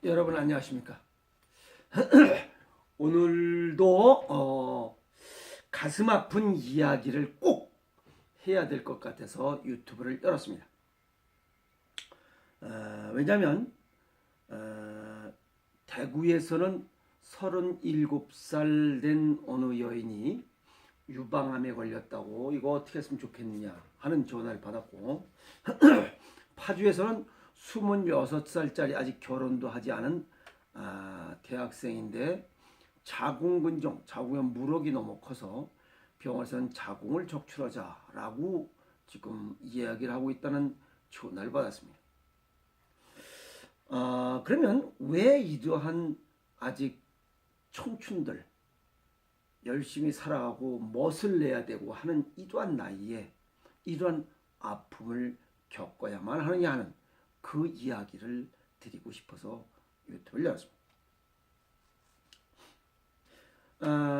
여러분 안녕하십니까? 오늘도 가슴 아픈 이야기를 꼭 해야 될 것 같아서 유튜브를 열었습니다. 왜냐하면 대구에서는 37살 된 어느 여인이 유방암에 걸렸다고 이거 어떻게 했으면 좋겠느냐 하는 전화를 받았고 파주에서는 26살짜리 아직 결혼도 하지 않은 대학생인데 자궁근종, 자궁에 물혹이 너무 커서 병원에서는 자궁을 적출하자라고 지금 이야기를 하고 있다는 전화를 받았습니다. 그러면 왜 이러한 아직 청춘들 열심히 살아가고 멋을 내야 되고 하는 이러한 나이에 이러한 아픔을 겪어야만 하느냐 하는 그 이야기를 드리고 싶어서 유튜브를 열었습니다.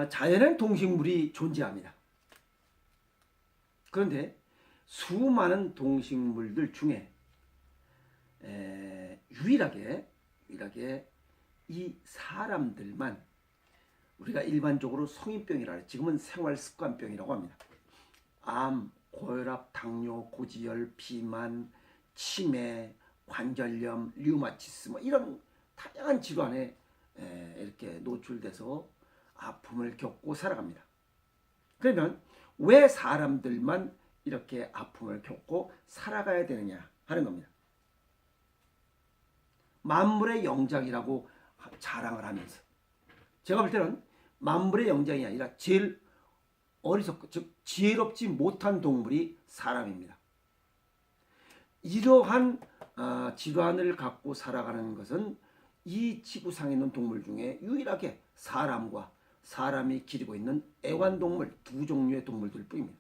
자연엔 동식물이 존재합니다. 그런데 수많은 동식물들 중에 유일하게 이 사람들만 우리가 일반적으로 성인병이라 해요. 지금은 생활습관병이라고 합니다. 암, 고혈압, 당뇨, 고지혈, 비만, 치매, 관절염, 류마티스 이런 다양한 질환에 이렇게 노출돼서 아픔을 겪고 살아갑니다. 그러면 왜 사람들만 이렇게 아픔을 겪고 살아가야 되느냐 하는 겁니다. 만물의 영장이라고 자랑을 하면서 제가 볼 때는 만물의 영장이 아니라 제일 어리석고 즉 지혜롭지 못한 동물이 사람입니다. 이러한 질환을 갖고 살아가는 것은 이 지구상에 있는 동물 중에 유일하게 사람과 사람이 기르고 있는 애완동물 두 종류의 동물들 뿐입니다.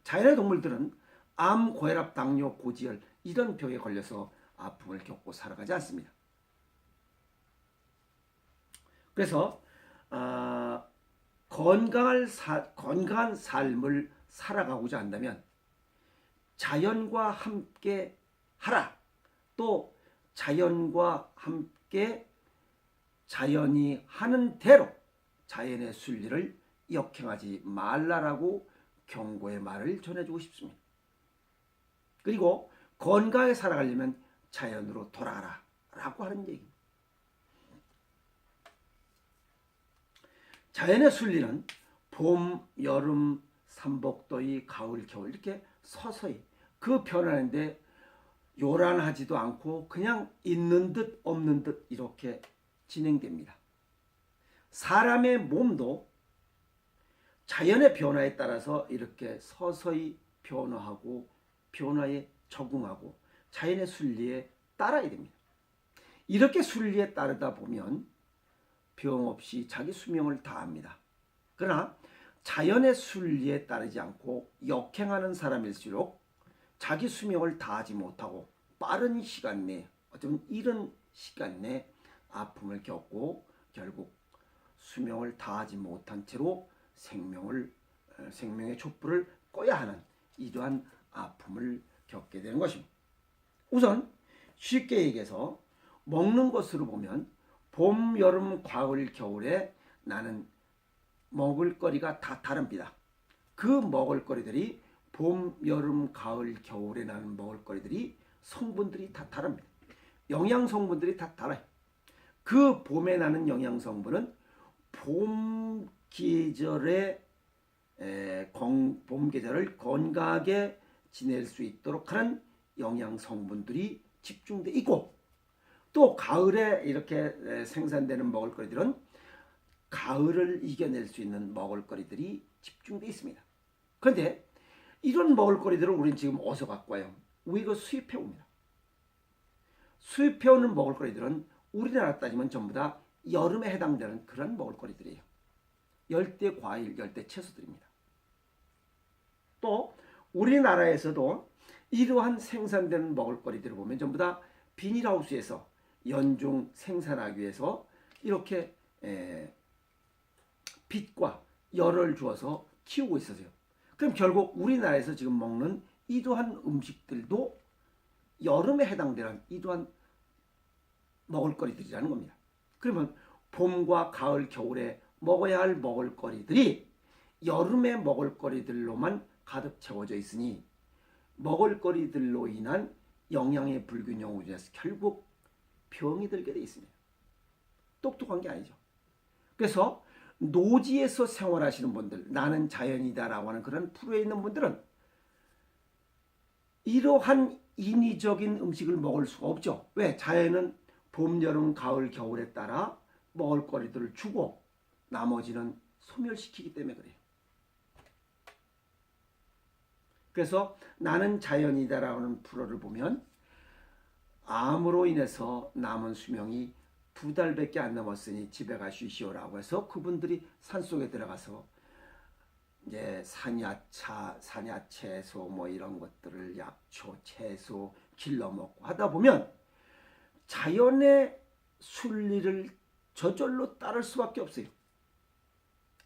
자연의 동물들은 암, 고혈압, 당뇨, 고지혈 이런 병에 걸려서 아픔을 겪고 살아가지 않습니다. 그래서 건강한 삶을 살아가고자 한다면 자연과 함께 하라. 또 자연과 함께 자연이 하는 대로 자연의 순리를 역행하지 말라라고 경고의 말을 전해주고 싶습니다. 그리고 건강하게 살아가려면 자연으로 돌아가라 라고 하는 얘기입니다. 자연의 순리는 봄, 여름, 삼복더위, 가을, 겨울 이렇게 서서히 그 변하는데 요란하지도 않고 그냥 있는 듯 없는 듯 이렇게 진행됩니다. 사람의 몸도 자연의 변화에 따라서 이렇게 서서히 변화하고 변화에 적응하고 자연의 순리에 따라야 됩니다. 이렇게 순리에 따르다 보면 병 없이 자기 수명을 다합니다. 그러나 자연의 순리에 따르지 않고 역행하는 사람일수록 자기 수명을 다하지 못하고 빠른 시간 내에 어쩌면 이른 시간 내에 아픔을 겪고 결국 수명을 다하지 못한 채로 생명의 촛불을 꺼야 하는 이러한 아픔을 겪게 되는 것입니다. 우선 쉽게 얘기해서 먹는 것으로 보면 봄, 여름, 가을, 겨울에 나는 먹을거리가 다 다릅니다. 그 먹을거리들이 봄, 여름, 가을, 겨울에 나는 먹을거리들이 성분들이 다 다릅니다. 영양 성분들이 다 달라요. 그 봄에 나는 영양 성분은 봄 계절의 봄 계절을 건강하게 지낼 수 있도록 하는 영양 성분들이 집중되어 있고 또 가을에 이렇게 생산되는 먹을거리들은 가을을 이겨낼 수 있는 먹을거리들이 집중되어 있습니다. 그런데 이런 먹을거리들을 우리는 지금 어디서 갖고 와요? 우리가 수입해 옵니다. 수입해 오는 먹을거리들은 우리나라 따지면 전부 다 여름에 해당되는 그런 먹을거리들이에요. 열대 과일, 열대 채소들입니다. 또 우리나라에서도 이러한 생산되는 먹을거리들을 보면 전부 다 비닐하우스에서 연중 생산하기 위해서 이렇게 빛과 열을 주어서 키우고 있어서요. 그럼 결국 우리나라에서 지금 먹는 이러한 음식들도 여름에 해당되는 이러한 먹을거리들이라는 겁니다. 그러면 봄과 가을, 겨울에 먹어야 할 먹을거리들이 여름에 먹을거리들로만 가득 채워져 있으니 먹을거리들로 인한 영양의 불균형으로 인해서 결국 병이 들게 돼 있습니다. 똑똑한 게 아니죠. 그래서 노지에서 생활하시는 분들, 나는 자연이다라고 하는 그런 프로에 있는 분들은 이러한 인위적인 음식을 먹을 수가 없죠. 왜? 자연은 봄, 여름, 가을, 겨울에 따라 먹을거리들을 주고 나머지는 소멸시키기 때문에 그래요. 그래서 나는 자연이다라고 하는 프로를 보면 암으로 인해서 남은 수명이 2달밖에 안 남았으니 집에 가 쉬시오라고 해서 그분들이 산속에 들어가서 이제 산야차, 산야채소 뭐 이런 것들을 약초, 채소 길러 먹고 하다 보면 자연의 순리를 저절로 따를 수밖에 없어요.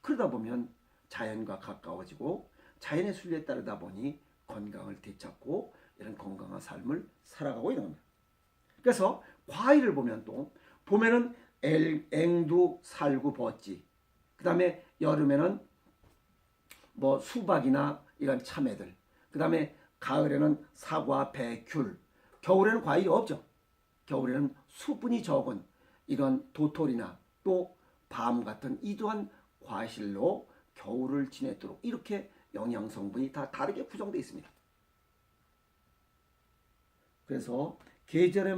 그러다 보면 자연과 가까워지고 자연의 순리에 따르다 보니 건강을 되찾고 이런 건강한 삶을 살아가고 있는 겁니다. 그래서 과일을 보면 또 봄에는 앵두, 살구, 버찌, 그 다음에 여름에는 뭐 수박이나 이런 참외들, 그 다음에 가을에는 사과, 배, 귤, 겨울에는 과일이 없죠. 겨울에는 수분이 적은 이런 도토리나 또 밤 같은 이러한 과실로 겨울을 지내도록 이렇게 영양 성분이 다 다르게 구성되어 있습니다. 그래서 계절에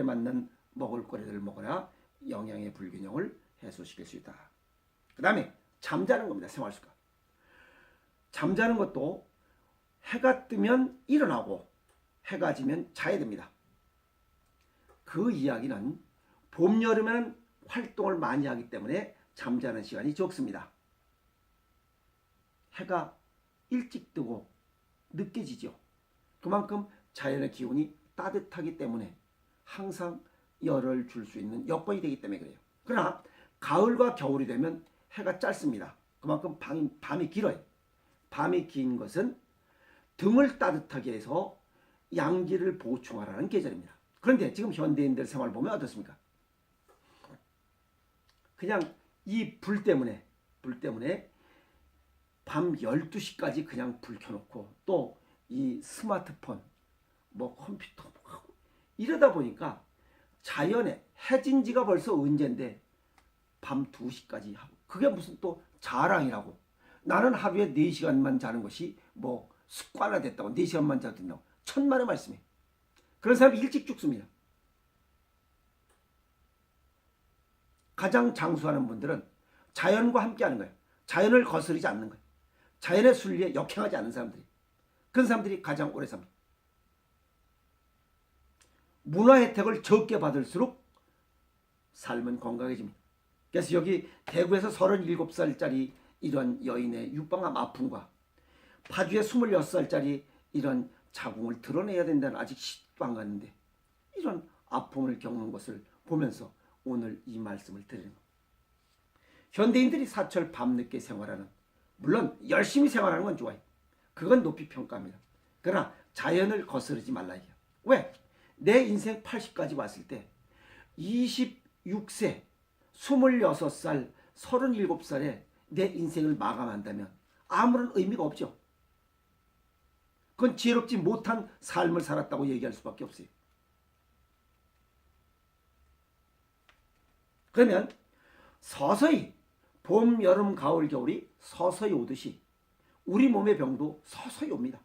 맞는 먹을거리를 먹어야 영양의 불균형을 해소시킬 수 있다. 그 다음에 잠자는 겁니다. 생활습관. 잠자는 것도 해가 뜨면 일어나고 해가 지면 자야 됩니다. 그 이야기는 봄, 여름에는 활동을 많이 하기 때문에 잠자는 시간이 적습니다. 해가 일찍 뜨고 늦게 지죠. 그만큼 자연의 기온이 따뜻하기 때문에 항상 열을 줄 수 있는 여건이 되기 때문에 그래요. 그러나 가을과 겨울이 되면 해가 짧습니다. 그만큼 밤이 길어요. 밤이 긴 것은 등을 따뜻하게 해서 양기를 보충하라는 계절입니다. 그런데 지금 현대인들 생활 보면 어떻습니까? 그냥 이 불 때문에 밤 12시까지 그냥 불 켜놓고 또 이 스마트폰 뭐 컴퓨터 하고 이러다 보니까 자연에 해진 지가 벌써 언젠데 밤 2시까지 하고 그게 무슨 또 자랑이라고 나는 하루에 4시간만 자는 것이 뭐 습관화됐다고 4시간만 자도 된다고 천만의 말씀이에요. 그런 사람이 일찍 죽습니다. 가장 장수하는 분들은 자연과 함께하는 거예요. 자연을 거스르지 않는 거예요. 자연의 순리에 역행하지 않는 사람들이 그런 사람들이 가장 오래 삽니다. 문화 혜택을 적게 받을수록 삶은 건강해집니다. 그래서 여기 대구에서 37살짜리 이런 여인의 유방암 아픔과 파주의 26살짜리 이런 자궁을 드러내야 된다는 아직 시도 안 갔는데 이런 아픔을 겪는 것을 보면서 오늘 이 말씀을 드리는 겁니다. 현대인들이 사철 밤늦게 생활하는 물론 열심히 생활하는 건 좋아요. 그건 높이 평가합니다. 그러나 자연을 거스르지 말라 이게요. 왜? 내 인생 80까지 왔을 때 26세, 26살, 37살에 내 인생을 마감한다면 아무런 의미가 없죠. 그건 지혜롭지 못한 삶을 살았다고 얘기할 수밖에 없어요. 그러면 서서히 봄, 여름, 가을, 겨울이 서서히 오듯이 우리 몸의 병도 서서히 옵니다.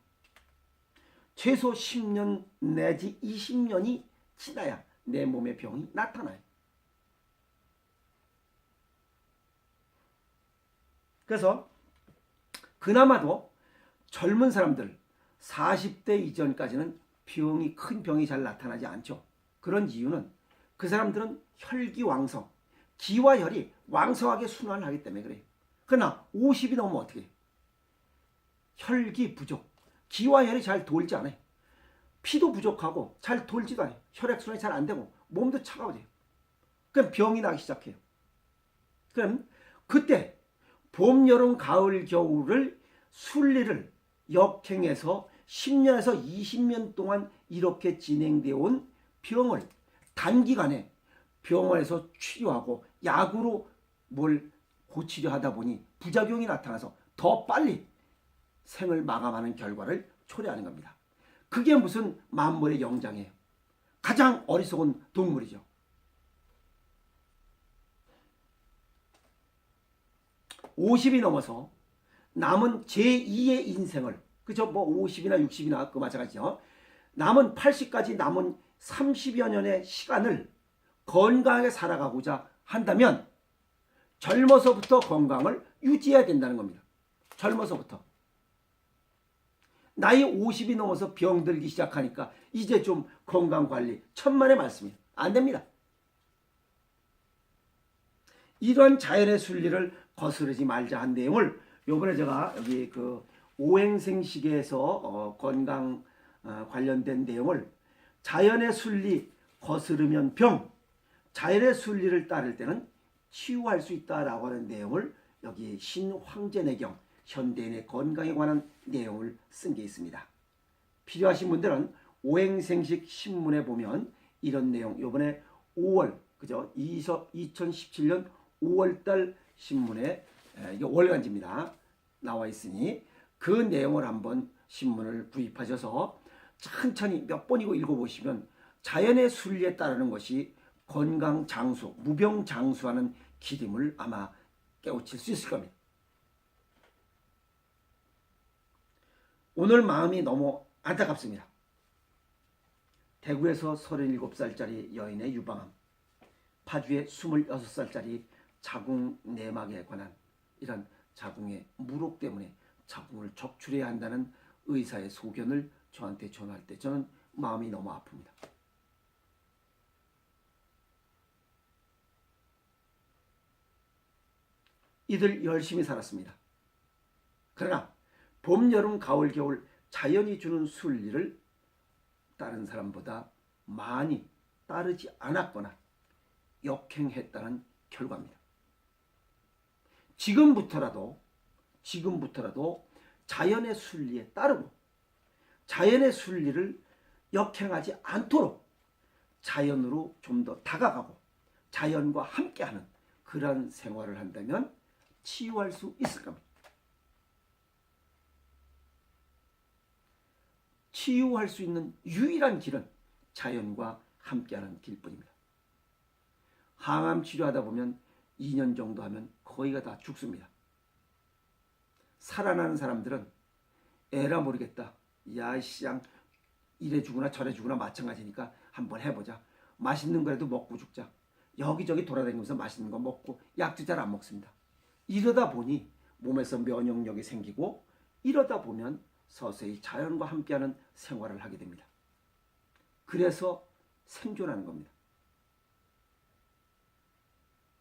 최소 10년 내지 20년이 지나야 내 몸의 병이 나타나요. 그래서 그나마도 젊은 사람들 40대 이전까지는 큰 병이 잘 나타나지 않죠. 그런 이유는 그 사람들은 혈기왕성, 기와 혈이 왕성하게 순환을 하기 때문에 그래요. 그러나 50이 넘으면 어떻게 해요? 혈기 부족, 기와 혈이 잘 돌지 않아요. 피도 부족하고 잘 돌지도 않아요. 혈액순환이 잘 안 되고 몸도 차가워져요. 그럼 병이 나기 시작해요. 그럼 그때 봄, 여름, 가을, 겨울을 순리를 역행해서 10년에서 20년 동안 이렇게 진행되어 온 병을 단기간에 병원에서 치료하고 약으로 뭘 고치려 하다 보니 부작용이 나타나서 더 빨리 생을 마감하는 결과를 초래하는 겁니다. 그게 무슨 만물의 영장이에요. 가장 어리석은 동물이죠. 50이 넘어서 남은 제2의 인생을, 그죠? 뭐 50이나 60이나 그 마찬가지죠. 남은 80까지 남은 30여 년의 시간을 건강하게 살아가고자 한다면 젊어서부터 건강을 유지해야 된다는 겁니다. 젊어서부터. 나이 50이 넘어서 병들기 시작하니까 이제 좀 건강관리 천만의 말씀이에요. 안 됩니다. 이런 자연의 순리를 거스르지 말자 한 내용을 요번에 제가 여기 그 오행생식에서 건강 관련된 내용을 자연의 순리 거스르면 병, 자연의 순리를 따를 때는 치유할 수 있다라고 하는 내용을 여기 신황제내경 현대인의 건강에 관한 내용을 쓴 게 있습니다. 필요하신 분들은 오행생식 신문에 보면 이런 내용 요번에 5월 그죠? 2017년 5월달 신문에 이게 월간지입니다. 나와 있으니 그 내용을 한번 신문을 구입하셔서 천천히 몇 번이고 읽어보시면 자연의 순리에 따르는 것이 건강 장수, 무병 장수하는 기림을 아마 깨우칠 수 있을 겁니다. 오늘 마음이 너무 안타깝습니다. 대구에서 37살짜리 여인의 유방암, 파주의 26살짜리 자궁 내막에 관한 이런 자궁의 무록 때문에 자궁을 적출해야 한다는 의사의 소견을 저한테 전할 때 저는 마음이 너무 아픕니다. 이들 열심히 살았습니다. 그러나 봄, 여름, 가을, 겨울 자연이 주는 순리를 다른 사람보다 많이 따르지 않았거나 역행했다는 결과입니다. 지금부터라도 자연의 순리에 따르고 자연의 순리를 역행하지 않도록 자연으로 좀 더 다가가고 자연과 함께하는 그런 생활을 한다면 치유할 수 있을 겁니다. 치유할 수 있는 유일한 길은 자연과 함께하는 길뿐입니다. 항암 치료하다 보면 2년 정도 하면 거의가 다 죽습니다. 살아나는 사람들은 에라 모르겠다. 야 씨양 이래 주구나 저래 주구나 마찬가지니까 한번 해보자. 맛있는 거라도 먹고 죽자. 여기저기 돌아다니면서 맛있는 거 먹고 약도 잘 안 먹습니다. 이러다 보니 몸에서 면역력이 생기고 이러다 보면 서서히 자연과 함께하는 생활을 하게 됩니다. 그래서 생존하는 겁니다.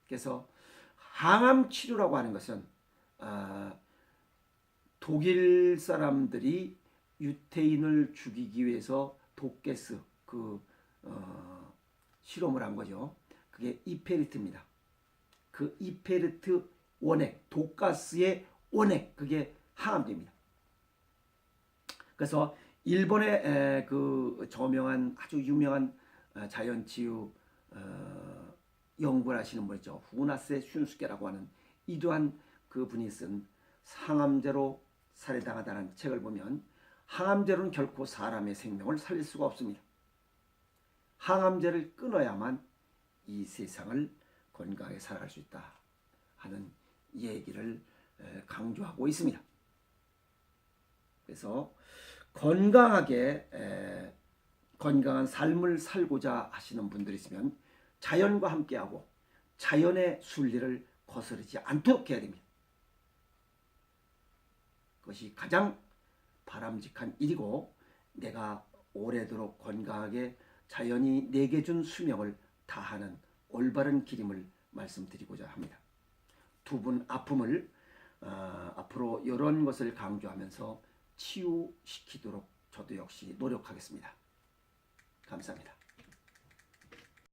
그래서 항암 치료라고 하는 것은 독일 사람들이 유태인을 죽이기 위해서 독가스 실험을 한 거죠. 그게 이페리트입니다. 그 이페리트 원액, 독가스의 원액, 그게 항암제입니다. 그래서 일본의 그 저명한 아주 유명한 자연치유 연구를 하시는 분이죠. 후나세 슌스케라고 하는 이러한 그 분이 쓴 항암제로 살해당하다는 책을 보면 항암제로는 결코 사람의 생명을 살릴 수가 없습니다. 항암제를 끊어야만 이 세상을 건강하게 살아갈 수 있다 하는 얘기를 강조하고 있습니다. 그래서 건강한 삶을 살고자 하시는 분들이 있으면 자연과 함께하고 자연의 순리를 거스르지 않도록 해야 됩니다. 그것이 가장 바람직한 일이고 내가 오래도록 건강하게 자연이 내게 준 수명을 다하는 올바른 길임을 말씀드리고자 합니다. 두 분 아픔을 앞으로 이런 것을 강조하면서 치유시키도록 저도 역시 노력하겠습니다. 감사합니다.